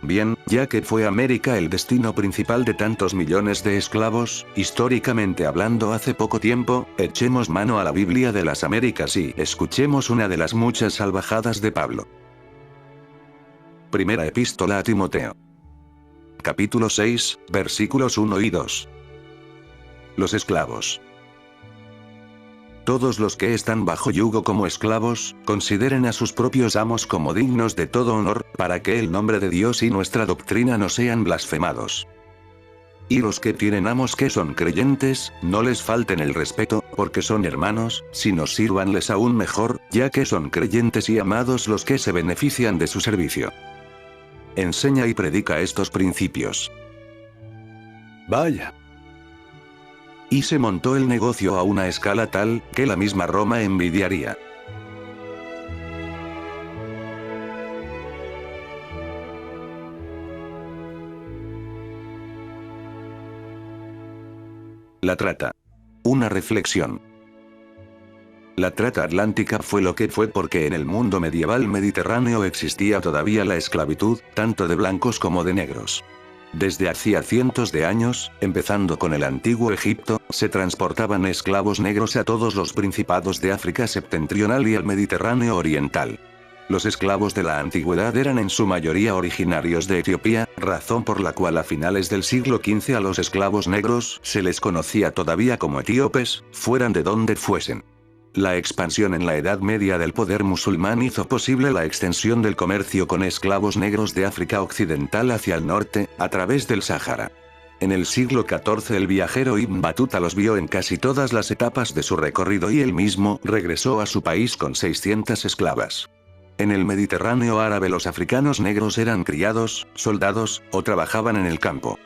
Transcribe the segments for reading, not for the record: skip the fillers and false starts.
Bien, ya que fue América el destino principal de tantos millones de esclavos, históricamente hablando hace poco tiempo, echemos mano a la Biblia de las Américas y escuchemos una de las muchas salvajadas de Pablo. Primera epístola a Timoteo. Capítulo 6, versículos 1 y 2. Los esclavos. Todos los que están bajo yugo como esclavos, consideren a sus propios amos como dignos de todo honor, para que el nombre de Dios y nuestra doctrina no sean blasfemados. Y los que tienen amos que son creyentes, no les falten el respeto, porque son hermanos, sino sírvanles aún mejor, ya que son creyentes y amados los que se benefician de su servicio. Enseña y predica estos principios. Vaya. Y se montó el negocio a una escala tal, que la misma Roma envidiaría. La trata. Una reflexión. La trata atlántica fue lo que fue porque en el mundo medieval mediterráneo existía todavía la esclavitud, tanto de blancos como de negros. Desde hacía cientos de años, empezando con el antiguo Egipto, se transportaban esclavos negros a todos los principados de África septentrional y el Mediterráneo oriental. Los esclavos de la antigüedad eran en su mayoría originarios de Etiopía, razón por la cual a finales del siglo XV a los esclavos negros se les conocía todavía como etíopes, fueran de donde fuesen. La expansión en la Edad Media del poder musulmán hizo posible la extensión del comercio con esclavos negros de África Occidental hacia el norte, a través del Sáhara. En el siglo XIV el viajero Ibn Battuta los vio en casi todas las etapas de su recorrido y él mismo regresó a su país con 600 esclavas. En el Mediterráneo árabe los africanos negros eran criados, soldados, o trabajaban en el campo.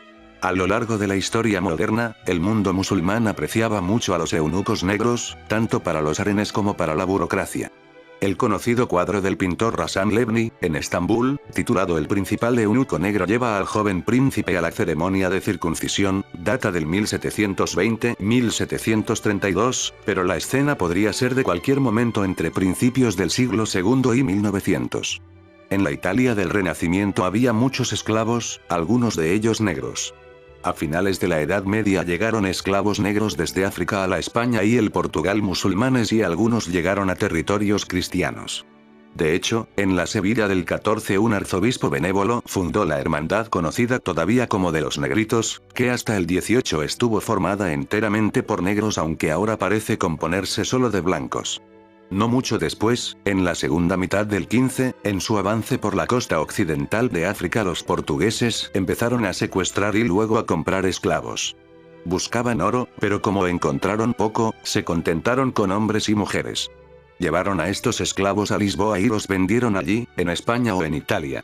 A lo largo de la historia moderna, el mundo musulmán apreciaba mucho a los eunucos negros, tanto para los harenes como para la burocracia. El conocido cuadro del pintor Rassam Levni, en Estambul, titulado El principal eunuco negro lleva al joven príncipe a la ceremonia de circuncisión, data del 1720-1732, pero la escena podría ser de cualquier momento entre principios del siglo II y 1900. En la Italia del Renacimiento había muchos esclavos, algunos de ellos negros. A finales de la Edad Media llegaron esclavos negros desde África a la España y el Portugal musulmanes y algunos llegaron a territorios cristianos. De hecho, en la Sevilla del XIV un arzobispo benévolo fundó la hermandad conocida todavía como de los negritos, que hasta el XVIII estuvo formada enteramente por negros aunque ahora parece componerse solo de blancos. No mucho después, en la segunda mitad del XV, en su avance por la costa occidental de África los portugueses empezaron a secuestrar y luego a comprar esclavos. Buscaban oro, pero como encontraron poco, se contentaron con hombres y mujeres. Llevaron a estos esclavos a Lisboa y los vendieron allí, en España o en Italia.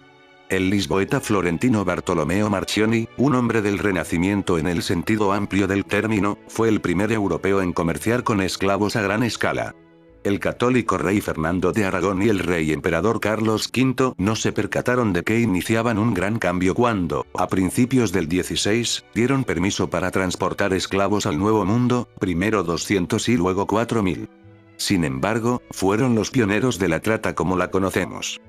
El lisboeta florentino Bartolomeo Marchioni, un hombre del Renacimiento en el sentido amplio del término, fue el primer europeo en comerciar con esclavos a gran escala. El católico rey Fernando de Aragón y el rey emperador Carlos V no se percataron de que iniciaban un gran cambio cuando, a principios del XVI, dieron permiso para transportar esclavos al Nuevo Mundo, primero 200 y luego 4000. Sin embargo, fueron los pioneros de la trata como la conocemos.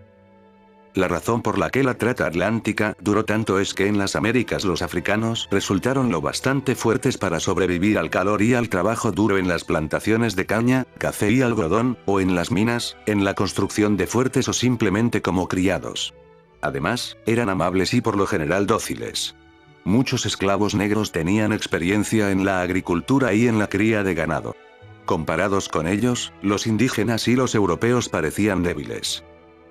La razón por la que la trata atlántica duró tanto es que en las Américas los africanos resultaron lo bastante fuertes para sobrevivir al calor y al trabajo duro en las plantaciones de caña, café y algodón, o en las minas, en la construcción de fuertes o simplemente como criados. Además, eran amables y por lo general dóciles. Muchos esclavos negros tenían experiencia en la agricultura y en la cría de ganado. Comparados con ellos, los indígenas y los europeos parecían débiles.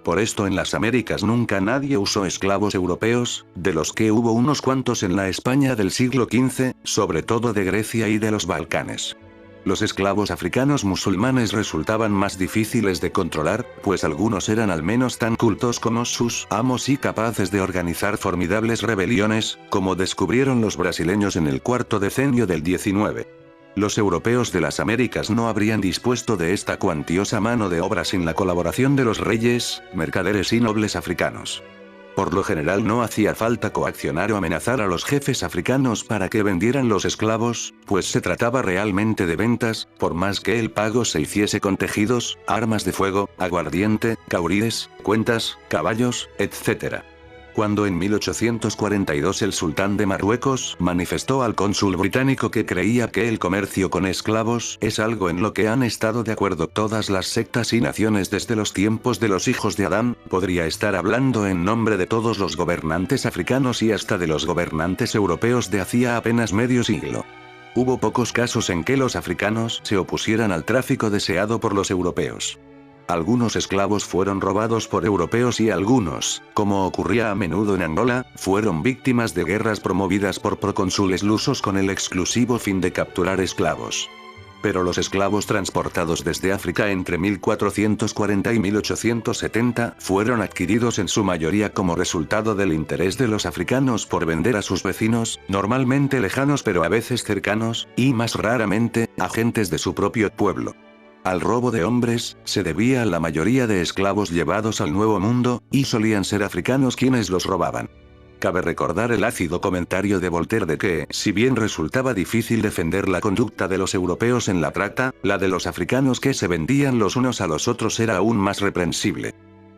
Por esto en las Américas nunca nadie usó esclavos europeos, de los que hubo unos cuantos en la España del siglo XV, sobre todo de Grecia y de los Balcanes. Los esclavos africanos musulmanes resultaban más difíciles de controlar, pues algunos eran al menos tan cultos como sus amos y capaces de organizar formidables rebeliones, como descubrieron los brasileños en el cuarto decenio del XIX. Los europeos de las Américas no habrían dispuesto de esta cuantiosa mano de obra sin la colaboración de los reyes, mercaderes y nobles africanos. Por lo general no hacía falta coaccionar o amenazar a los jefes africanos para que vendieran los esclavos, pues se trataba realmente de ventas, por más que el pago se hiciese con tejidos, armas de fuego, aguardiente, cauríes, cuentas, caballos, etc. Cuando en 1842 el sultán de Marruecos manifestó al cónsul británico que creía que el comercio con esclavos es algo en lo que han estado de acuerdo todas las sectas y naciones desde los tiempos de los hijos de Adán, podría estar hablando en nombre de todos los gobernantes africanos y hasta de los gobernantes europeos de hacía apenas medio siglo. Hubo pocos casos en que los africanos se opusieran al tráfico deseado por los europeos. Algunos esclavos fueron robados por europeos y algunos, como ocurría a menudo en Angola, fueron víctimas de guerras promovidas por procónsules lusos con el exclusivo fin de capturar esclavos. Pero los esclavos transportados desde África entre 1440 y 1870 fueron adquiridos en su mayoría como resultado del interés de los africanos por vender a sus vecinos, normalmente lejanos pero a veces cercanos, y más raramente, a gentes de su propio pueblo. Al robo de hombres, se debía a la mayoría de esclavos llevados al Nuevo Mundo, y solían ser africanos quienes los robaban. Cabe recordar el ácido comentario de Voltaire de que, si bien resultaba difícil defender la conducta de los europeos en la trata, la de los africanos que se vendían los unos a los otros era aún más reprensible.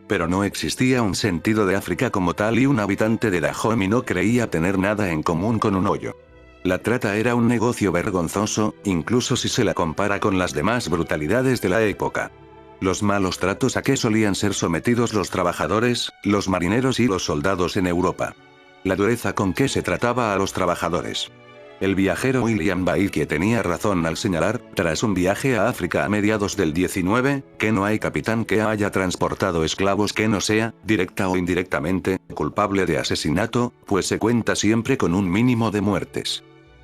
Pero no existía un sentido de África como tal y un habitante de Dahomey no creía tener nada en común con un hoyo. La trata era un negocio vergonzoso, incluso si se la compara con las demás brutalidades de la época. Los malos tratos a que solían ser sometidos los trabajadores, los marineros y los soldados en Europa. La dureza con que se trataba a los trabajadores. El viajero William Baillie tenía razón al señalar, tras un viaje a África a mediados del 19, que no hay capitán que haya transportado esclavos que no sea, directa o indirectamente, culpable de asesinato, pues se cuenta siempre con un mínimo de muertes.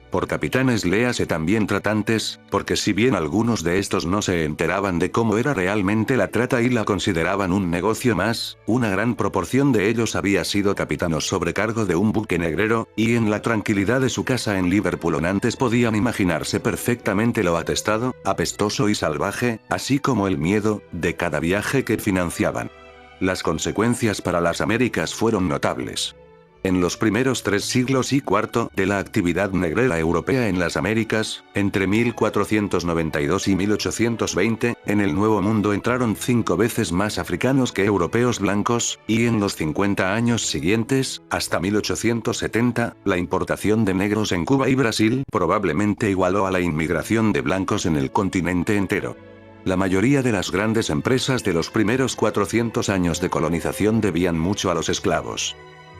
Por capitanes léase también tratantes, porque si bien algunos de estos no se enteraban de cómo era realmente la trata y la consideraban un negocio más, una gran proporción de ellos había sido capitanos sobrecargo de un buque negrero, y en la tranquilidad de su casa en Liverpool antes podían imaginarse perfectamente lo atestado, apestoso y salvaje, así como el miedo, de cada viaje que financiaban. Las consecuencias para las Américas fueron notables. En los primeros 3 siglos y cuarto de la actividad negrera europea en las Américas, entre 1492 y 1820, en el Nuevo Mundo entraron 5 veces más africanos que europeos blancos, y en los 50 años siguientes, hasta 1870, la importación de negros en Cuba y Brasil probablemente igualó a la inmigración de blancos en el continente entero. La mayoría de las grandes empresas de los primeros 400 años de colonización debían mucho a los esclavos.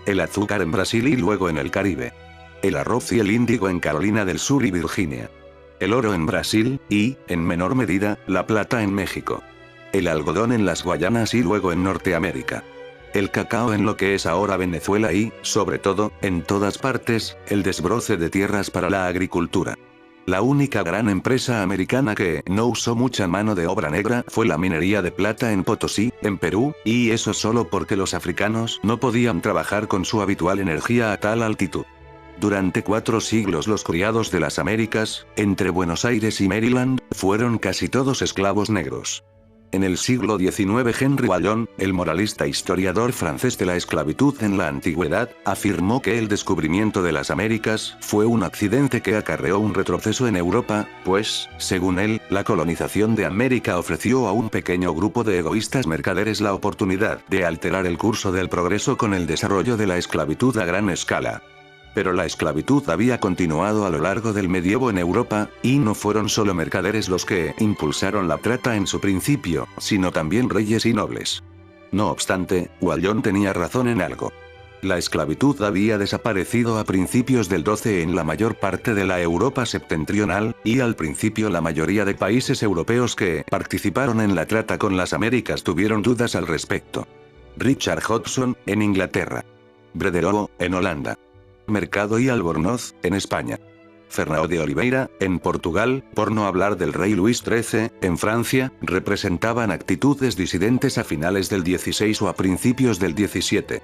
El azúcar en Brasil y luego en el Caribe. El arroz y el índigo en Carolina del Sur y Virginia. El oro en Brasil, y, en menor medida, la plata en México. El algodón en las Guayanas y luego en Norteamérica. El cacao en lo que es ahora Venezuela y, sobre todo, en todas partes, el desbroce de tierras para la agricultura. La única gran empresa americana que no usó mucha mano de obra negra fue la minería de plata en Potosí, en Perú, y eso solo porque los africanos no podían trabajar con su habitual energía a tal altitud. Durante 4 siglos los criados de las Américas, entre Buenos Aires y Maryland, fueron casi todos esclavos negros. En el siglo XIX Henry Wallon, el moralista historiador francés de la esclavitud en la antigüedad, afirmó que el descubrimiento de las Américas fue un accidente que acarreó un retroceso en Europa, pues, según él, la colonización de América ofreció a un pequeño grupo de egoístas mercaderes la oportunidad de alterar el curso del progreso con el desarrollo de la esclavitud a gran escala. Pero la esclavitud había continuado a lo largo del medievo en Europa, y no fueron solo mercaderes los que impulsaron la trata en su principio, sino también reyes y nobles. No obstante, Wallon tenía razón en algo. La esclavitud había desaparecido a principios del 12 en la mayor parte de la Europa septentrional, y al principio la mayoría de países europeos que participaron en la trata con las Américas tuvieron dudas al respecto. Richard Hobson, en Inglaterra. Brederode, en Holanda. Mercado y Albornoz, en España. Fernão de Oliveira, en Portugal, por no hablar del rey Luis XIII, en Francia, representaban actitudes disidentes a finales del XVI o a principios del XVII.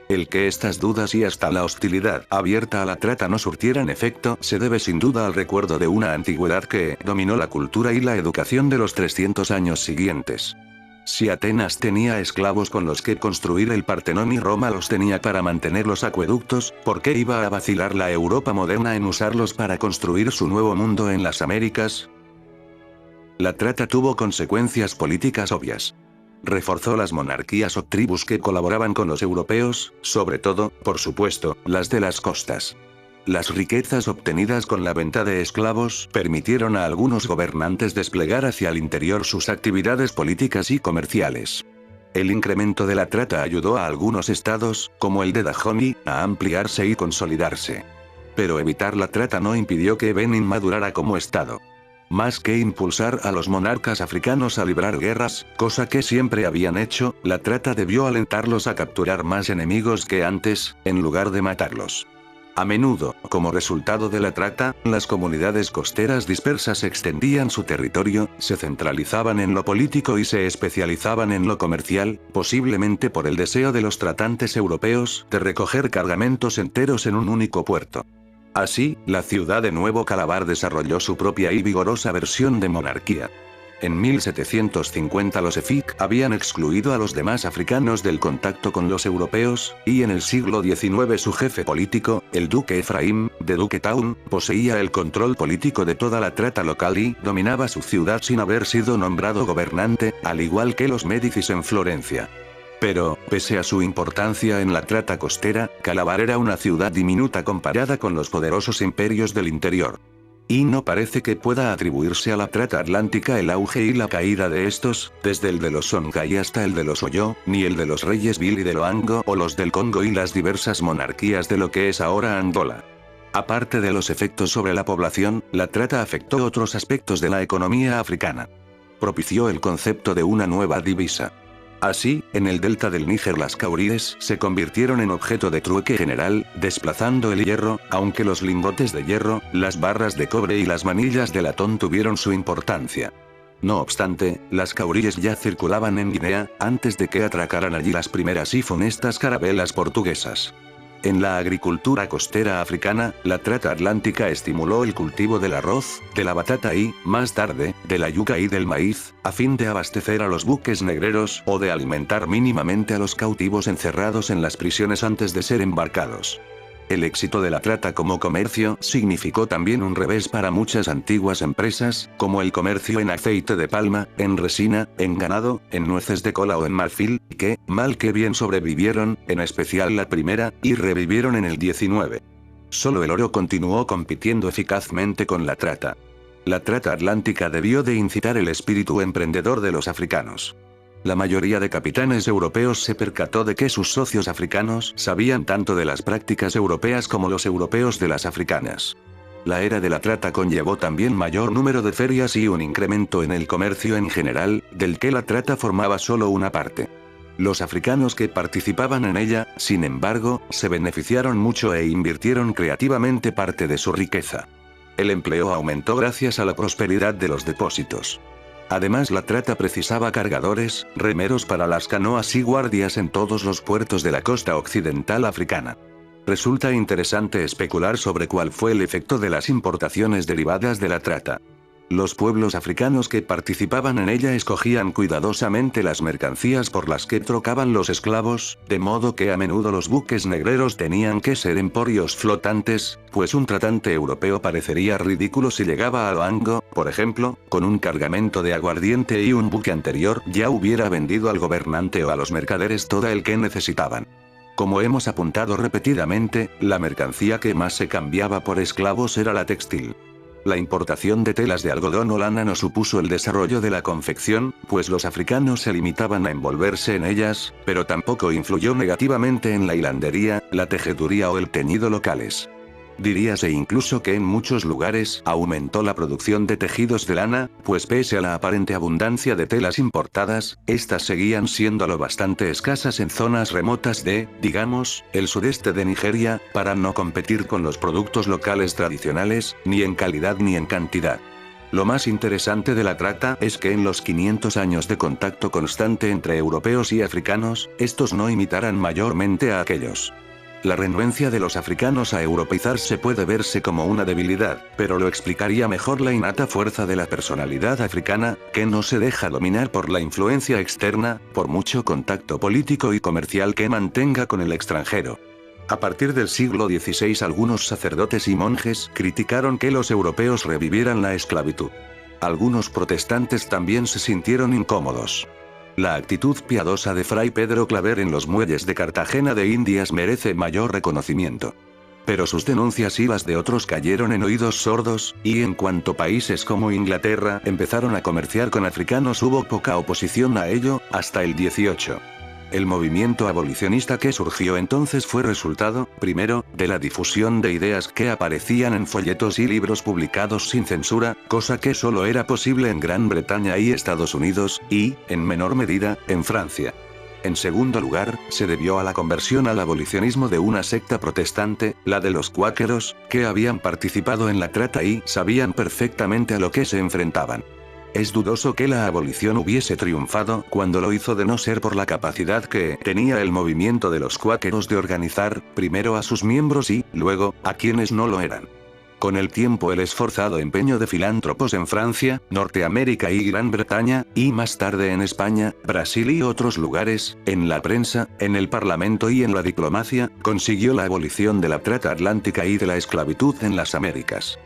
El que estas dudas y hasta la hostilidad abierta a la trata no surtieran efecto se debe sin duda al recuerdo de una antigüedad que dominó la cultura y la educación de los 300 años siguientes. Si Atenas tenía esclavos con los que construir el Partenón y Roma los tenía para mantener los acueductos, ¿por qué iba a vacilar la Europa moderna en usarlos para construir su nuevo mundo en las Américas? La trata tuvo consecuencias políticas obvias. reforzó las monarquías o tribus que colaboraban con los europeos, sobre todo, por supuesto, las de las costas. Las riquezas obtenidas con la venta de esclavos permitieron a algunos gobernantes desplegar hacia el interior sus actividades políticas y comerciales. El incremento de la trata ayudó a algunos estados, como el de Dahomey, a ampliarse y consolidarse. Pero evitar la trata no impidió que Benin madurara como estado. Más que impulsar a los monarcas africanos a librar guerras, cosa que siempre habían hecho, la trata debió alentarlos a capturar más enemigos que antes, en lugar de matarlos. A menudo, como resultado de la trata, las comunidades costeras dispersas extendían su territorio, se centralizaban en lo político y se especializaban en lo comercial, posiblemente por el deseo de los tratantes europeos de recoger cargamentos enteros en un único puerto. Así, la ciudad de Nuevo Calabar desarrolló su propia y vigorosa versión de monarquía. En 1750 los Efik habían excluido a los demás africanos del contacto con los europeos, y en el siglo XIX su jefe político, el duque Efraín, de Duquetown, poseía el control político de toda la trata local y dominaba su ciudad sin haber sido nombrado gobernante, al igual que los Médicis en Florencia. Pero, pese a su importancia en la trata costera, Calabar era una ciudad diminuta comparada con los poderosos imperios del interior. Y no parece que pueda atribuirse a la trata atlántica el auge y la caída de estos, desde el de los Songhai hasta el de los Oyo, ni el de los reyes Bili de Loango o los del Congo y las diversas monarquías de lo que es ahora Angola. Aparte de los efectos sobre la población, la trata afectó otros aspectos de la economía africana. Propició el concepto de una nueva divisa. Así, en el delta del Níger las cauríes se convirtieron en objeto de trueque general, desplazando el hierro, aunque los lingotes de hierro, las barras de cobre y las manillas de latón tuvieron su importancia. No obstante, las cauríes ya circulaban en Guinea, antes de que atracaran allí las primeras y funestas carabelas portuguesas. En la agricultura costera africana, la trata atlántica estimuló el cultivo del arroz, de la batata y, más tarde, de la yuca y del maíz, a fin de abastecer a los buques negreros o de alimentar mínimamente a los cautivos encerrados en las prisiones antes de ser embarcados. El éxito de la trata como comercio significó también un revés para muchas antiguas empresas, como el comercio en aceite de palma, en resina, en ganado, en nueces de cola o en marfil, que, mal que bien sobrevivieron, en especial la primera, y revivieron en el 19. Solo el oro continuó compitiendo eficazmente con la trata. La trata atlántica debió de incitar el espíritu emprendedor de los africanos. La mayoría de capitanes europeos se percató de que sus socios africanos sabían tanto de las prácticas europeas como los europeos de las africanas. La era de la trata conllevó también mayor número de ferias y un incremento en el comercio en general, del que la trata formaba solo una parte. Los africanos que participaban en ella, sin embargo, se beneficiaron mucho e invirtieron creativamente parte de su riqueza. El empleo aumentó gracias a la prosperidad de los depósitos. Además, la trata precisaba cargadores, remeros para las canoas y guardias en todos los puertos de la costa occidental africana. Resulta interesante especular sobre cuál fue el efecto de las importaciones derivadas de la trata. Los pueblos africanos que participaban en ella escogían cuidadosamente las mercancías por las que trocaban los esclavos, de modo que a menudo los buques negreros tenían que ser emporios flotantes, pues un tratante europeo parecería ridículo si llegaba a Loango, por ejemplo, con un cargamento de aguardiente y un buque anterior ya hubiera vendido al gobernante o a los mercaderes todo el que necesitaban. Como hemos apuntado repetidamente, la mercancía que más se cambiaba por esclavos era la textil. La importación de telas de algodón o lana no supuso el desarrollo de la confección, pues los africanos se limitaban a envolverse en ellas, pero tampoco influyó negativamente en la hilandería, la tejeduría o el teñido locales. Diríase incluso que en muchos lugares aumentó la producción de tejidos de lana, pues pese a la aparente abundancia de telas importadas, estas seguían siendo lo bastante escasas en zonas remotas de, digamos, el sudeste de Nigeria, para no competir con los productos locales tradicionales, ni en calidad ni en cantidad. Lo más interesante de la trata es que en los 500 años de contacto constante entre europeos y africanos, estos no imitaran mayormente a aquellos. La renuencia de los africanos a europeizarse puede verse como una debilidad, pero lo explicaría mejor la innata fuerza de la personalidad africana, que no se deja dominar por la influencia externa, por mucho contacto político y comercial que mantenga con el extranjero. A partir del siglo XVI algunos sacerdotes y monjes criticaron que los europeos revivieran la esclavitud. Algunos protestantes también se sintieron incómodos. La actitud piadosa de Fray Pedro Claver en los muelles de Cartagena de Indias merece mayor reconocimiento. Pero sus denuncias y las de otros cayeron en oídos sordos, y en cuanto países como Inglaterra empezaron a comerciar con africanos hubo poca oposición a ello, hasta el 18. El movimiento abolicionista que surgió entonces fue resultado, primero, de la difusión de ideas que aparecían en folletos y libros publicados sin censura, cosa que solo era posible en Gran Bretaña y Estados Unidos, y, en menor medida, en Francia. En segundo lugar, se debió a la conversión al abolicionismo de una secta protestante, la de los cuáqueros, que habían participado en la trata y sabían perfectamente a lo que se enfrentaban. Es dudoso que la abolición hubiese triunfado cuando lo hizo de no ser por la capacidad que tenía el movimiento de los cuáqueros de organizar, primero a sus miembros y, luego, a quienes no lo eran. Con el tiempo el esforzado empeño de filántropos en Francia, Norteamérica y Gran Bretaña, y más tarde en España, Brasil y otros lugares, en la prensa, en el parlamento y en la diplomacia, consiguió la abolición de la trata atlántica y de la esclavitud en las Américas.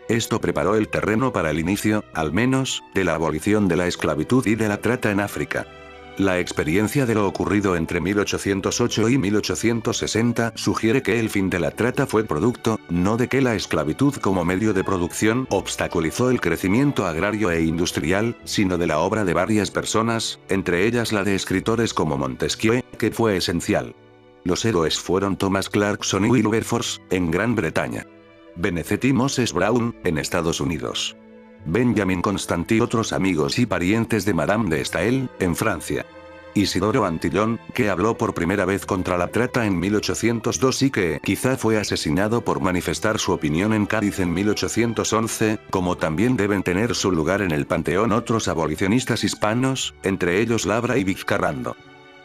Esto preparó el terreno para el inicio, al menos, de la abolición de la esclavitud y de la trata en África. La experiencia de lo ocurrido entre 1808 y 1860 sugiere que el fin de la trata fue producto, no de que la esclavitud como medio de producción obstaculizó el crecimiento agrario e industrial, sino de la obra de varias personas, entre ellas la de escritores como Montesquieu, que fue esencial. Los héroes fueron Thomas Clarkson y Wilberforce, en Gran Bretaña. Bennett y Moses Brown, en Estados Unidos. Benjamin Constant y otros amigos y parientes de Madame de Staël, en Francia. Isidoro Antillón, que habló por primera vez contra la trata en 1802 y que quizá fue asesinado por manifestar su opinión en Cádiz en 1811, como también deben tener su lugar en el panteón otros abolicionistas hispanos, entre ellos Labra y Vizcarrando.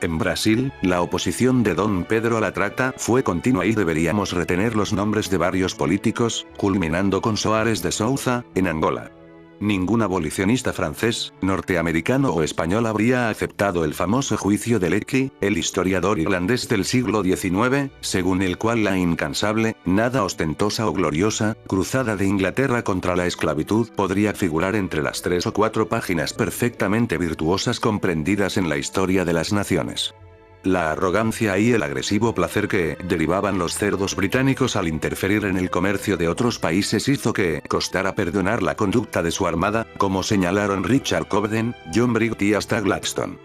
En Brasil, la oposición de Dom Pedro a la trata fue continua y deberíamos retener los nombres de varios políticos, culminando con Soares de Souza, en Angola. Ningún abolicionista francés, norteamericano o español habría aceptado el famoso juicio de Lecky, el historiador irlandés del siglo XIX, según el cual la incansable, nada ostentosa o gloriosa, cruzada de Inglaterra contra la esclavitud podría figurar entre las 3 o 4 páginas perfectamente virtuosas comprendidas en la historia de las naciones. La arrogancia y el agresivo placer que derivaban los cerdos británicos al interferir en el comercio de otros países hizo que costara perdonar la conducta de su armada, como señalaron Richard Cobden, John Bright y hasta Gladstone.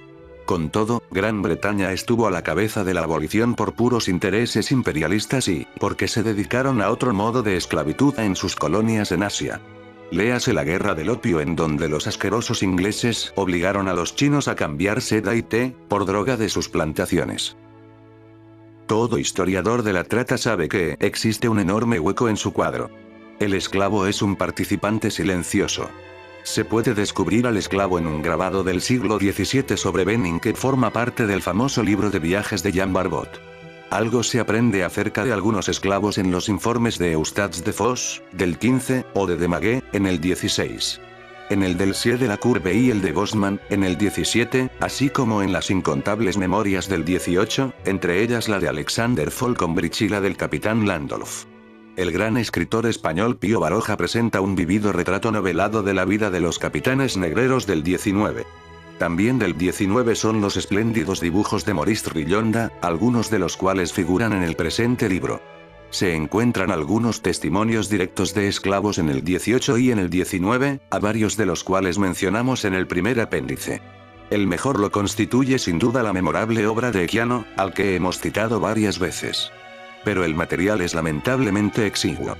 Con todo, Gran Bretaña estuvo a la cabeza de la abolición por puros intereses imperialistas y porque se dedicaron a otro modo de esclavitud en sus colonias en Asia. Léase la guerra del opio en donde los asquerosos ingleses obligaron a los chinos a cambiar seda y té por droga de sus plantaciones. Todo historiador de la trata sabe que existe un enorme hueco en su cuadro. El esclavo es un participante silencioso. Se puede descubrir al esclavo en un grabado del siglo XVII sobre Benin que forma parte del famoso libro de viajes de Jean Barbot. Algo se aprende acerca de algunos esclavos en los informes de Eustache de Foix, del 15, o de Maguet, en el 16. En el del Sie de la Courbe y el de Bosman, en el 17, así como en las incontables memorias del 18, entre ellas la de Alexander Falconbridge y la del capitán Landolph. El gran escritor español Pío Baroja presenta un vivido retrato novelado de la vida de los capitanes negreros del 19. También del 19 son los espléndidos dibujos de Maurice Rillonda, algunos de los cuales figuran en el presente libro. Se encuentran algunos testimonios directos de esclavos en el 18 y en el 19, a varios de los cuales mencionamos en el primer apéndice. El mejor lo constituye sin duda la memorable obra de Equiano, al que hemos citado varias veces. Pero el material es lamentablemente exiguo.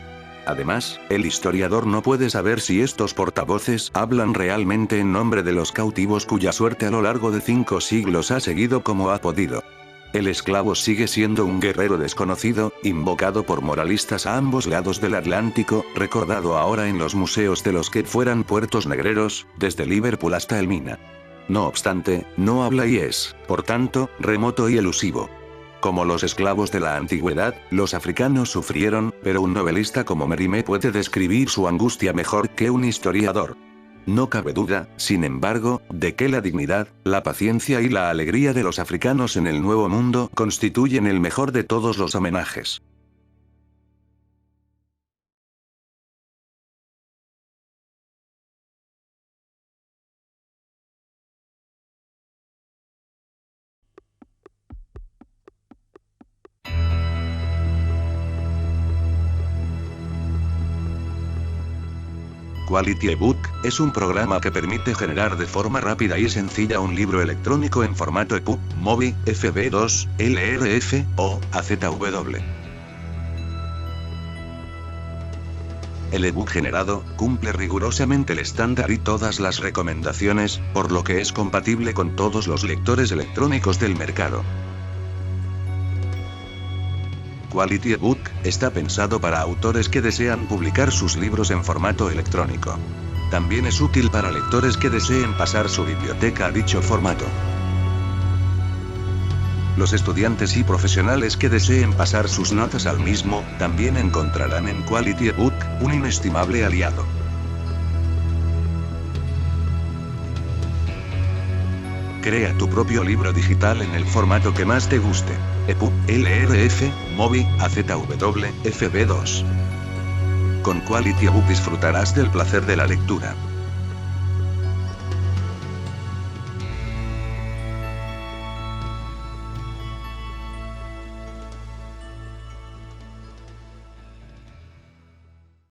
Además, el historiador no puede saber si estos portavoces hablan realmente en nombre de los cautivos cuya suerte a lo largo de 5 siglos ha seguido como ha podido. El esclavo sigue siendo un guerrero desconocido, invocado por moralistas a ambos lados del Atlántico, recordado ahora en los museos de los que fueran puertos negreros, desde Liverpool hasta el Mina. No obstante, no habla y es, por tanto, remoto y elusivo. Como los esclavos de la antigüedad, los africanos sufrieron, pero un novelista como Mérimée puede describir su angustia mejor que un historiador. No cabe duda, sin embargo, de que la dignidad, la paciencia y la alegría de los africanos en el Nuevo Mundo constituyen el mejor de todos los homenajes. Quality eBook es un programa que permite generar de forma rápida y sencilla un libro electrónico en formato EPUB, MOBI, FB2, LRF o AZW. El ebook generado cumple rigurosamente el estándar y todas las recomendaciones, por lo que es compatible con todos los lectores electrónicos del mercado. Quality eBook está pensado para autores que desean publicar sus libros en formato electrónico. También es útil para lectores que deseen pasar su biblioteca a dicho formato. Los estudiantes y profesionales que deseen pasar sus notas al mismo, también encontrarán en Quality eBook un inestimable aliado. Crea tu propio libro digital en el formato que más te guste. EPUB, LRF, MOBI, AZW, FB2. Con Quality eBook disfrutarás del placer de la lectura.